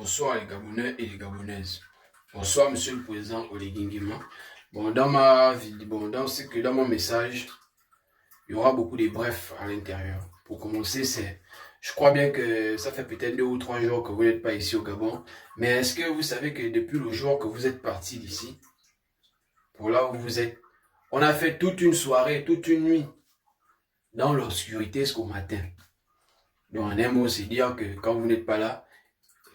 Bonsoir les Gabonais et les Gabonaises. Bonsoir Monsieur le Président Oligui Nguema. Bon, dans ma vidéo, dans mon message, il y aura beaucoup de brefs à l'intérieur. Pour commencer, je crois bien que ça fait peut-être 2 ou 3 jours que vous n'êtes pas ici au Gabon. Mais est-ce que vous savez que depuis le jour que vous êtes parti d'ici, pour là où vous êtes, on a fait toute une soirée, toute une nuit, dans l'obscurité jusqu'au matin. Donc en un mot, c'est dire que quand vous n'êtes pas là,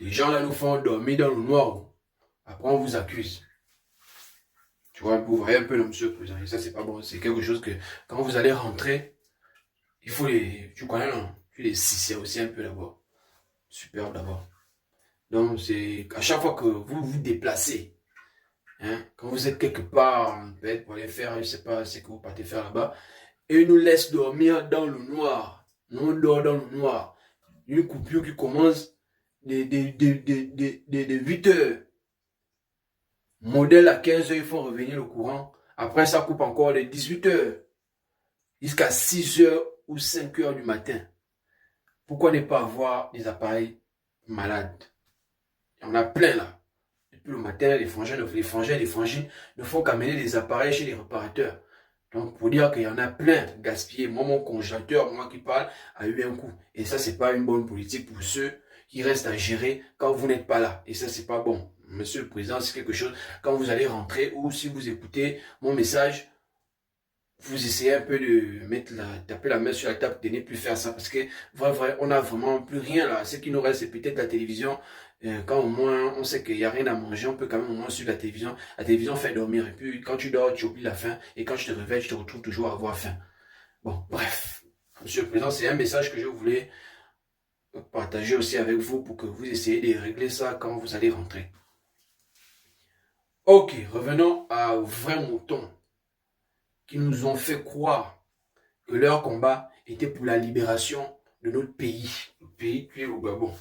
les gens là nous font dormir dans le noir. Après, on vous accuse. Tu vois, vous voyez un peu le monsieur président. Et ça, c'est pas bon. C'est quelque chose que, quand vous allez rentrer, il faut tu connais, non? Tu les sisser aussi un peu d'abord. Super d'abord. Donc, c'est à chaque fois que vous vous déplacez, hein, quand vous êtes quelque part, peut-être pour aller faire, je sais pas, ce que vous partez faire là-bas, et ils nous laissent dormir dans le noir. Nous, on dort dans le noir. Une coupure qui commence de 8 heures. Modèle à 15 heures, il faut revenir le courant. Après, ça coupe encore de 18 heures jusqu'à 6 heures ou 5 heures du matin. Pourquoi ne pas avoir des appareils malades? Il y en a plein là. Depuis le matin, les frangins ne font qu'amener des appareils chez les réparateurs. Donc, pour dire qu'il y en a plein gaspillés. Moi, mon congélateur, moi qui parle, a eu un coup. Et ça, c'est pas une bonne politique pour ceux qui restent à gérer quand vous n'êtes pas là. Et ça, c'est pas bon. Monsieur le Président, c'est quelque chose, quand vous allez rentrer ou si vous écoutez mon message, vous essayez un peu de taper la main sur la table, de ne plus faire ça. Parce que, on n'a vraiment plus rien là. Ce qui nous reste, c'est peut-être la télévision. Quand au moins, on sait qu'il n'y a rien à manger, on peut quand même au moins suivre la télévision. La télévision fait dormir. Et puis, quand tu dors, tu oublies la faim. Et quand tu te réveilles, tu te retrouves toujours à avoir faim. Bon, bref. Monsieur le Président, c'est un message que je voulais partager aussi avec vous pour que vous essayiez de régler ça quand vous allez rentrer. Ok, revenons aux vrais moutons qui nous ont fait croire que leur combat était pour la libération de notre pays, le pays qui est au Gabon.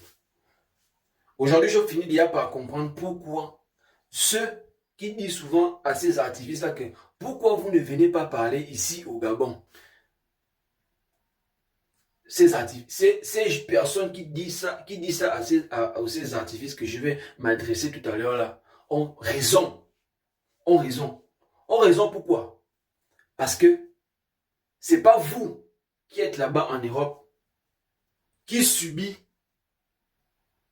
Aujourd'hui, je finis déjà par comprendre pourquoi ceux qui disent souvent à ces activistes-là que pourquoi vous ne venez pas parler ici au Gabon. Ces personnes qui disent ça à ces activistes que je vais m'adresser tout à l'heure là, ont raison. Ont raison pourquoi? Parce que c'est pas vous qui êtes là-bas en Europe qui subit.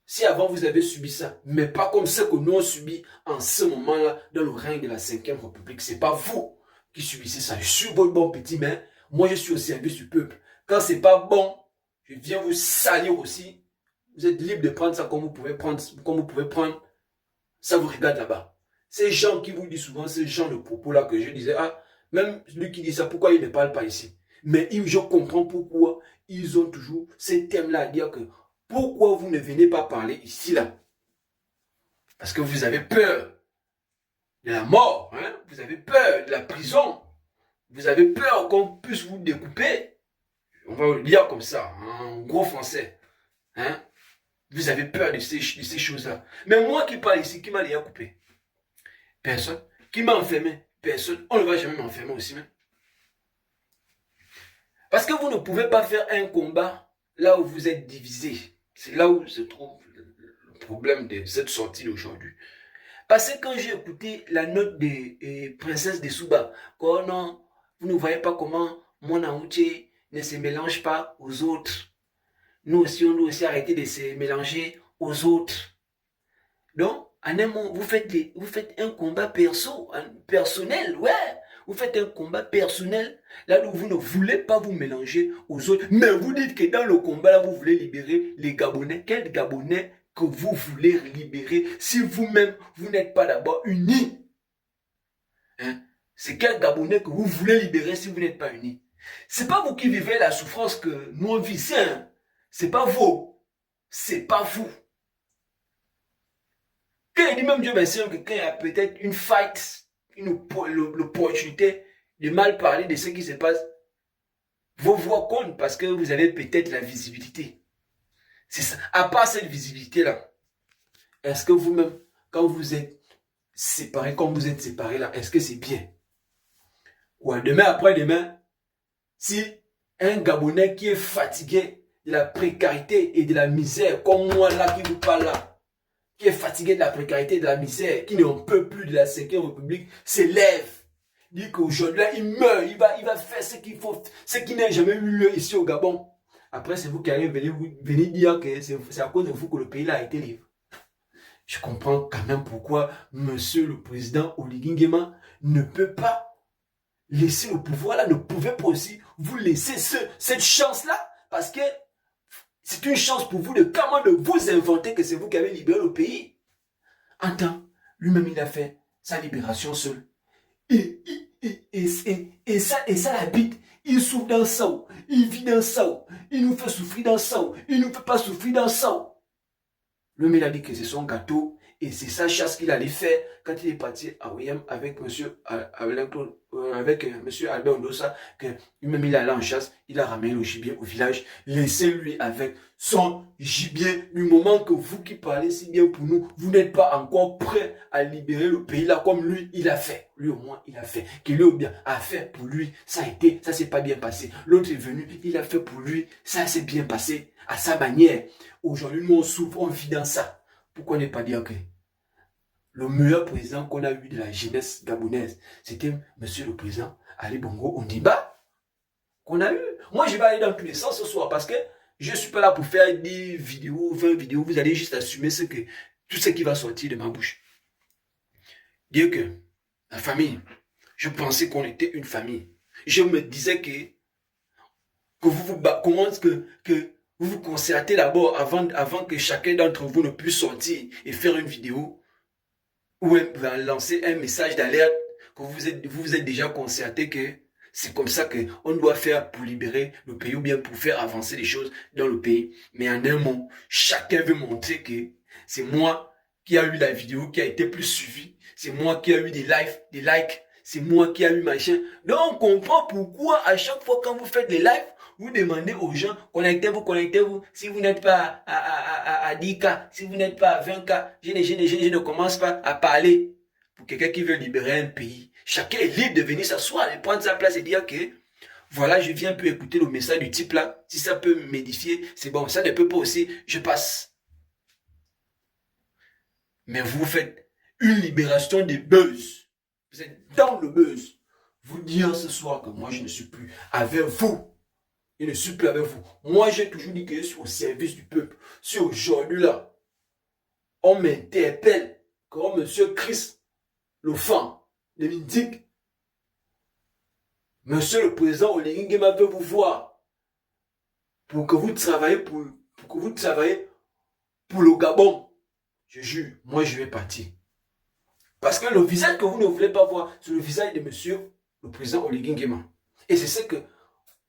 Si avant vous avez subi ça, mais pas comme ce que nous on subit en ce moment-là dans le règne de la 5e République. C'est pas vous qui subissez ça. Je suis votre bon petit, mais moi je suis au service du peuple. Quand c'est pas bon, je viens vous salir aussi. Vous êtes libre de prendre ça comme vous pouvez prendre, ça vous regarde là-bas. Ces gens qui vous disent souvent, ces gens de propos-là que je disais, ah, même lui qui dit ça, pourquoi il ne parle pas ici? Mais je comprends pourquoi ils ont toujours ces thèmes-là à dire que pourquoi vous ne venez pas parler ici, là? Parce que vous avez peur de la mort, hein? Vous avez peur de la prison, vous avez peur qu'on puisse vous découper. On va le dire comme ça, hein, en gros français. Hein? Vous avez peur de ces choses-là. Mais moi qui parle ici, qui m'a déjà coupé? Personne. Qui m'a enfermé? Personne. On ne va jamais m'enfermer aussi même. Parce que vous ne pouvez pas faire un combat là où vous êtes divisé. C'est là où se trouve le problème de cette sortie d'aujourd'hui. Parce que quand j'ai écouté la note de Princesse de Souba, oh non, vous ne voyez pas comment mon Aouché ne se mélange pas aux autres. Nous aussi, on doit aussi arrêter de se mélanger aux autres. Donc, en un moment, vous faites un combat personnel, ouais. Vous faites un combat personnel, là où vous ne voulez pas vous mélanger aux autres. Mais vous dites que dans le combat, là, vous voulez libérer les Gabonais. Quels Gabonais que vous voulez libérer si vous-même, vous n'êtes pas d'abord unis? Hein? C'est quel Gabonais que vous voulez libérer si vous n'êtes pas unis? C'est pas vous qui vivez la souffrance que nous on vit, hein? C'est pas vous. C'est pas vous. Quand il dit même Dieu merci que quand il y a peut-être une fight, l'opportunité de mal parler de ce qui se passe, vos voix comptent parce que vous avez peut-être la visibilité. C'est ça. À part cette visibilité-là, est-ce que vous-même, quand vous êtes séparés, là, est-ce que c'est bien? Ou demain, après-demain, si un Gabonais qui est fatigué de la précarité et de la misère, comme moi là qui vous parle là, qui est fatigué de la précarité, de la misère, qui n'en peut plus de la 5e République, s'élève. Dit qu'aujourd'hui, il meurt, il va faire ce qu'il faut, ce qui n'a jamais eu lieu ici au Gabon. Après, c'est vous qui allez venir dire que c'est à cause de vous que le pays là a été libre. Je comprends quand même pourquoi monsieur le président Oligui Nguema ne peut pas laisser le pouvoir là, ne pouvait pas aussi vous laisser cette chance-là, parce que c'est une chance pour vous de comment de vous inventer que c'est vous qui avez libéré le pays. En temps, lui-même il a fait sa libération seul. Et ça l'habite. Il souffre dans ça, il vit dans ça, il nous fait souffrir dans ça, il ne nous fait pas souffrir dans ça. Lui-même il a dit que c'est son gâteau et c'est sa chasse qu'il allait faire quand il est parti à Oyem avec monsieur Albert Ndossa, que lui-même il allait en chasse, il a ramené le gibier au village, laissez-lui avec son gibier. Du moment que vous qui parlez si bien pour nous, vous n'êtes pas encore prêt à libérer le pays là comme lui, il a fait. Lui au moins, il a fait. Qu'il lui bien a fait pour lui, ça s'est pas bien passé. L'autre est venu, il a fait pour lui, ça s'est bien passé à sa manière. Aujourd'hui, nous on souffre, on vit dans ça. Pourquoi ne pas dire que le meilleur président qu'on a eu de la jeunesse gabonaise, c'était monsieur le président Ali Bongo Ondimba, qu'on a eu. Moi, je vais aller dans tous les sens ce soir parce que je ne suis pas là pour faire 10 vidéos, 20 vidéos. Vous allez juste assumer tout ce qui va sortir de ma bouche. Dire que la famille, je pensais qu'on était une famille. Je me disais que vous vous concertez d'abord avant que chacun d'entre vous ne puisse sortir et faire une vidéo ou lancer un message d'alerte, que vous vous êtes déjà concerté que c'est comme ça qu'on doit faire pour libérer le pays ou bien pour faire avancer les choses dans le pays. Mais en un mot, chacun veut montrer que c'est moi qui a eu la vidéo qui a été plus suivie, c'est moi qui a eu des likes, c'est moi qui a eu machin. Donc on comprend pourquoi à chaque fois quand vous faites les lives, vous demandez aux gens, connectez-vous. Si vous n'êtes pas à 10K, si vous n'êtes pas à 20K, je ne commence pas à parler pour quelqu'un qui veut libérer un pays. Chacun est libre de venir s'asseoir et prendre sa place et dire que voilà, je viens un peu écouter le message du type là. Si ça peut m'édifier, c'est bon. Ça ne peut pas aussi, je passe. Mais vous faites une libération des buzz. Vous êtes dans le buzz. Vous dire ce soir que moi je ne suis plus avec vous. Je ne suis plus avec vous. Moi, j'ai toujours dit que je suis au service du peuple. Si aujourd'hui, là, on m'interpelle comme Monsieur Christ, le fan de l'indique, Monsieur le président Oligui Nguema veut vous voir pour que vous travaillez pour le Gabon. Je jure, moi, je vais partir. Parce que le visage que vous ne voulez pas voir, c'est le visage de Monsieur le président Oligui Nguema. Et c'est ce que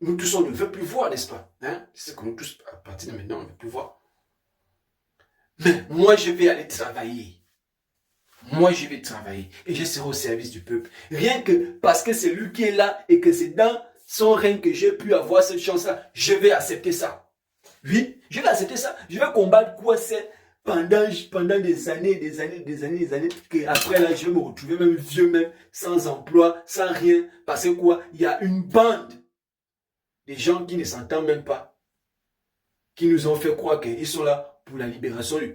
nous tous, on ne veut plus voir, n'est-ce pas? Hein? C'est ce que nous tous, à partir de maintenant, on ne veut plus voir. Mais moi, je vais aller travailler. Moi, je vais travailler. Et je serai au service du peuple. Rien que parce que c'est lui qui est là et que c'est dans son règne que j'ai pu avoir cette chance-là, je vais accepter ça. Oui, je vais accepter ça. Je vais combattre quoi c'est pendant des années, que après là, je vais me retrouver même vieux, même sans emploi, sans rien. Parce que quoi? Il y a une bande. Des gens qui ne s'entendent même pas, qui nous ont fait croire qu'ils sont là pour la libération du